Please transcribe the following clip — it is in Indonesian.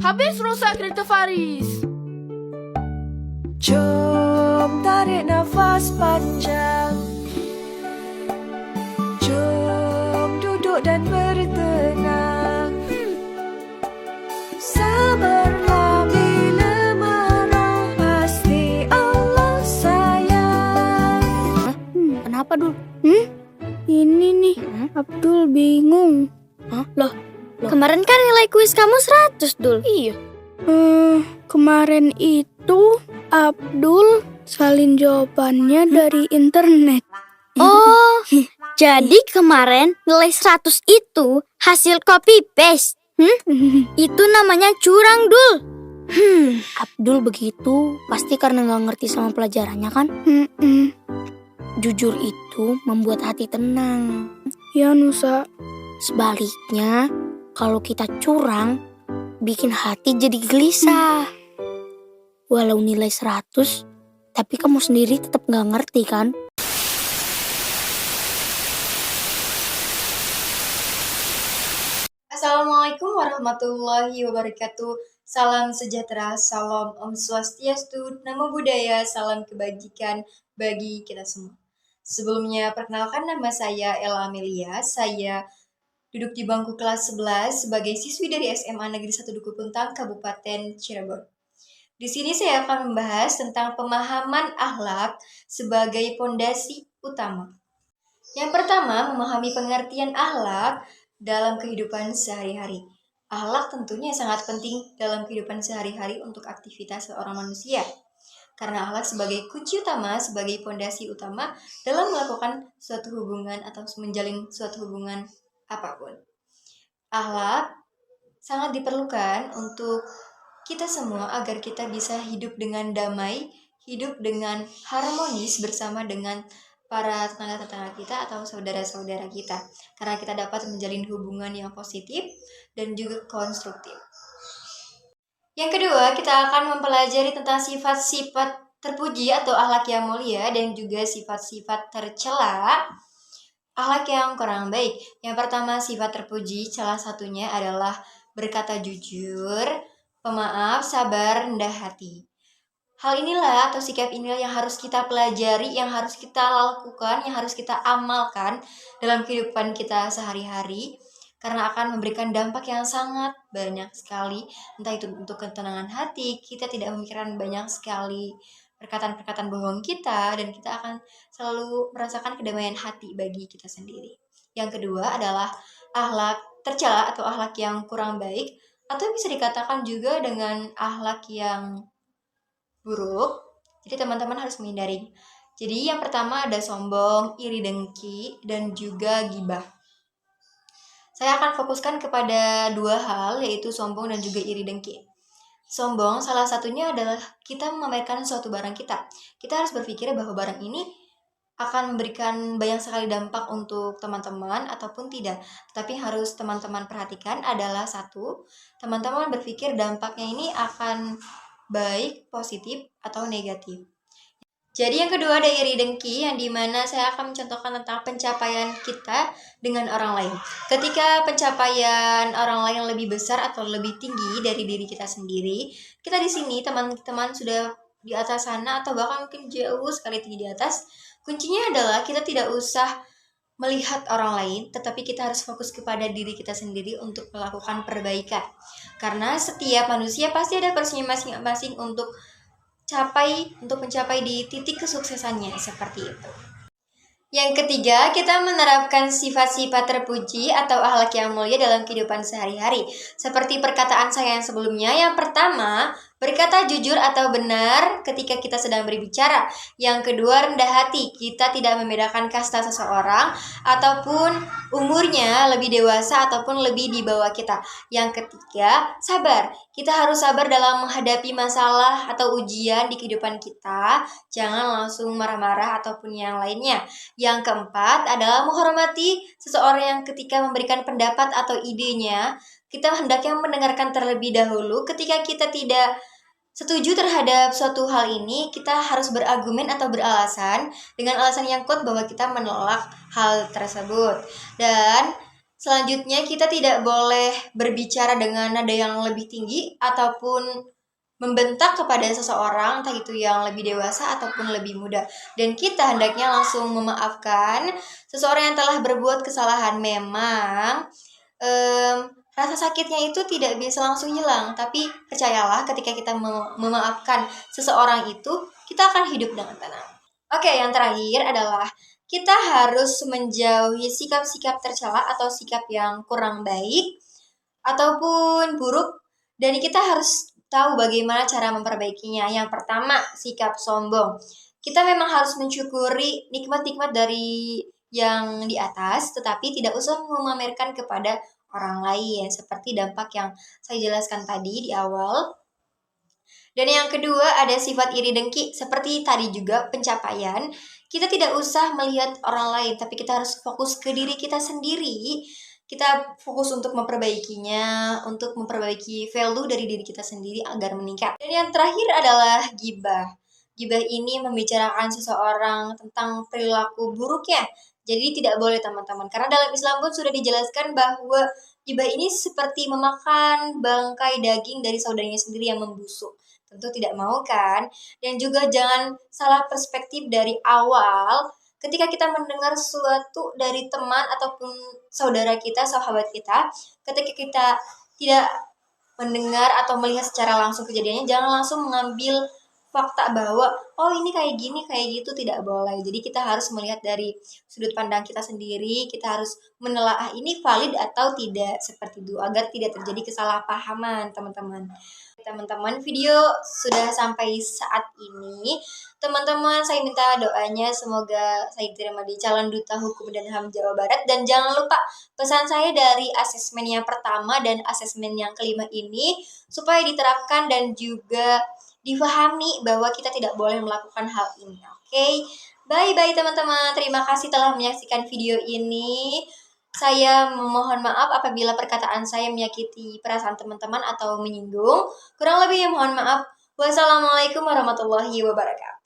Habis rusak kereta Faris. Jom tarik nafas panjang. Jom duduk dan bertenang. Sabarlah bila marah, pasti Allah sayang. Kenapa, Dul? Ini nih, Abdul bingung. Loh, kemarin kan nilai kuis kamu 100, Dul. Iya. Kemarin itu Abdul salin jawabannya dari internet. Oh, jadi kemarin nilai 100 itu hasil copy paste. Itu namanya curang, Dul. Abdul begitu pasti karena nggak ngerti sama pelajarannya kan? Jujur itu membuat hati tenang. Ya, Nusa. Sebaliknya, kalau kita curang, bikin hati jadi gelisah. Walau nilai 100, tapi kamu sendiri tetap nggak ngerti kan? Assalamualaikum warahmatullahi wabarakatuh. Salam sejahtera, salam Om Swastiastu, Namo Buddhaya, salam kebajikan bagi kita semua. Sebelumnya, perkenalkan nama saya Ella Amelia. Saya duduk di bangku kelas 11 sebagai siswi dari SMA Negeri 1 Duku Puntang, Kabupaten Cirebon. Di sini saya akan membahas tentang pemahaman akhlak sebagai pondasi utama. Yang pertama, memahami pengertian akhlak dalam kehidupan sehari-hari. Akhlak tentunya sangat penting dalam kehidupan sehari-hari untuk aktivitas seorang manusia. Karena akhlak sebagai kunci utama, sebagai pondasi utama dalam melakukan suatu hubungan atau menjalin suatu hubungan apapun. Akhlak sangat diperlukan untuk kita semua agar kita bisa hidup dengan damai, hidup dengan harmonis bersama dengan para tetangga-tetangga kita atau saudara-saudara kita. Karena kita dapat menjalin hubungan yang positif dan juga konstruktif. Yang kedua, kita akan mempelajari tentang sifat-sifat terpuji atau akhlak yang mulia dan juga sifat-sifat tercela, akhlak yang kurang baik. Yang pertama, sifat terpuji, salah satunya adalah berkata jujur, pemaaf, sabar, rendah hati. Hal inilah atau sikap inilah yang harus kita pelajari, yang harus kita lakukan, yang harus kita amalkan dalam kehidupan kita sehari-hari. Karena akan memberikan dampak yang sangat banyak sekali, entah itu untuk ketenangan hati, kita tidak memikirkan banyak sekali perkataan-perkataan bohong kita, dan kita akan selalu merasakan kedamaian hati bagi kita sendiri. Yang kedua adalah akhlak tercela atau akhlak yang kurang baik, atau bisa dikatakan juga dengan akhlak yang buruk. Jadi teman-teman harus menghindari. Jadi yang pertama ada sombong, iri dengki, dan juga ghibah. Saya akan fokuskan kepada dua hal, yaitu sombong dan juga iri dengki. Sombong salah satunya adalah kita memamerkan suatu barang kita. Kita harus berpikir bahwa barang ini akan memberikan banyak sekali dampak untuk teman-teman ataupun tidak. Tapi harus teman-teman perhatikan adalah satu, teman-teman berpikir dampaknya ini akan baik, positif, atau negatif. Jadi yang kedua ada iri dengki, yang dimana saya akan mencontohkan tentang pencapaian kita dengan orang lain. Ketika pencapaian orang lain lebih besar atau lebih tinggi dari diri kita sendiri, kita di sini teman-teman sudah di atas sana atau bahkan mungkin jauh sekali tinggi di atas. Kuncinya adalah kita tidak usah melihat orang lain, tetapi kita harus fokus kepada diri kita sendiri untuk melakukan perbaikan. Karena setiap manusia pasti ada porsinya masing-masing untuk mencapai di titik kesuksesannya, seperti itu. Yang ketiga, kita menerapkan sifat-sifat terpuji atau akhlak yang mulia dalam kehidupan sehari-hari. Seperti perkataan saya yang sebelumnya, yang pertama, berkata jujur atau benar ketika kita sedang berbicara. Yang kedua, rendah hati. Kita tidak membedakan kasta seseorang ataupun umurnya lebih dewasa ataupun lebih di bawah kita. Yang ketiga, sabar. Kita harus sabar dalam menghadapi masalah atau ujian di kehidupan kita. Jangan langsung marah-marah ataupun yang lainnya. Yang keempat adalah menghormati seseorang yang ketika memberikan pendapat atau idenya, kita hendaknya mendengarkan terlebih dahulu. Ketika kita tidak setuju terhadap suatu hal ini, kita harus berargumen atau beralasan dengan alasan yang kuat bahwa kita menolak hal tersebut. Dan Selanjutnya, kita tidak boleh berbicara dengan nada yang lebih tinggi ataupun membentak kepada seseorang, entah itu yang lebih dewasa ataupun lebih muda. Dan kita hendaknya langsung memaafkan seseorang yang telah berbuat kesalahan. Memang rasa sakitnya itu tidak bisa langsung hilang, tapi percayalah ketika kita memaafkan seseorang itu, kita akan hidup dengan tenang. Oke, yang terakhir adalah kita harus menjauhi sikap-sikap tercela atau sikap yang kurang baik ataupun buruk, dan kita harus tahu bagaimana cara memperbaikinya. Yang pertama, sikap sombong. Kita memang harus mensyukuri nikmat-nikmat dari yang di atas, tetapi tidak usah memamerkan kepada orang lain, seperti dampak yang saya jelaskan tadi di awal. Dan yang kedua ada sifat iri dengki, seperti tadi juga pencapaian. Kita tidak usah melihat orang lain, tapi kita harus fokus ke diri kita sendiri. Kita fokus untuk memperbaikinya, untuk memperbaiki value dari diri kita sendiri agar meningkat. Dan yang terakhir adalah gibah. Gibah ini membicarakan seseorang tentang perilaku buruknya. Jadi tidak boleh teman-teman, karena dalam Islam pun sudah dijelaskan bahwa gibah ini seperti memakan bangkai daging dari saudaranya sendiri yang membusuk. Tentu tidak mau kan? Dan juga jangan salah perspektif dari awal ketika kita mendengar sesuatu dari teman ataupun saudara kita, sahabat kita, ketika kita tidak mendengar atau melihat secara langsung kejadiannya, jangan langsung mengambil fakta bahwa oh ini kayak gini, kayak gitu, tidak boleh. Jadi kita harus melihat dari sudut pandang kita sendiri, kita harus menelaah ini valid atau tidak, seperti itu, agar tidak terjadi kesalahpahaman, teman-teman. Teman-teman, video sudah sampai saat ini. Teman-teman, saya minta doanya semoga saya diterima di calon duta hukum dan HAM Jawa Barat. Dan jangan lupa pesan saya dari asesmen yang pertama dan asesmen yang kelima ini supaya diterapkan dan juga difahami bahwa kita tidak boleh melakukan hal ini. Oke? Bye-bye teman-teman. Terima kasih telah menyaksikan video ini. Saya memohon maaf apabila perkataan saya menyakiti perasaan teman-teman atau menyinggung. Kurang lebih mohon maaf. Wassalamualaikum warahmatullahi wabarakatuh.